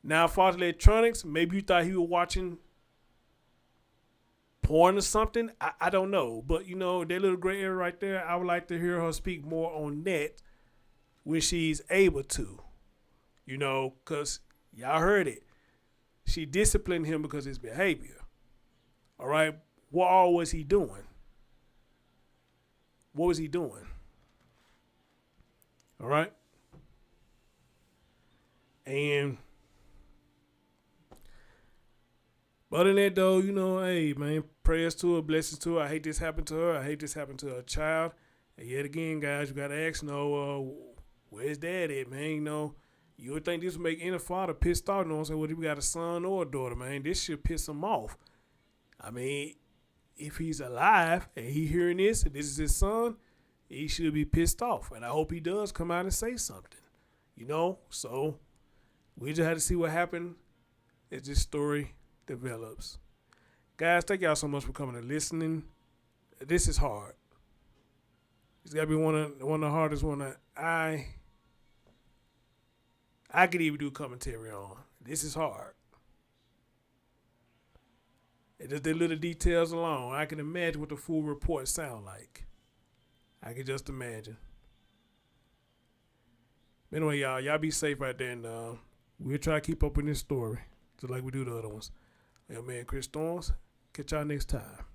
Speaker 1: Now, as far as electronics, maybe you thought he was watching porn or something. I don't know. But, that little gray area right there, I would like to hear her speak more on that when she's able to. Because y'all heard it. She disciplined him because of his behavior. All right? What all was he doing? What was he doing? All right? And But other than that, though, you know, hey, man, prayers to her, blessings to her. I hate this happened to her. I hate this happened to her child. And yet again, guys, you got to ask, where's dad at, man? You know, you would think this would make any father pissed off. You know what I'm saying? Whether we got a son or a daughter, man, this should piss him off. I mean, if he's alive and he hearing this and this is his son, he should be pissed off. And I hope he does come out and say something. You know, so we just had to see what happened as this story develops. Guys, thank y'all so much for coming and listening. This is hard. It's got to be one of the hardest one that I could even do commentary on. This is hard. And just the little details alone, I can imagine what the full report sound like. I can just imagine. Anyway, y'all be safe out there, and we'll try to keep up with this story, just like we do the other ones. Your man Chris Storms. Catch y'all next time.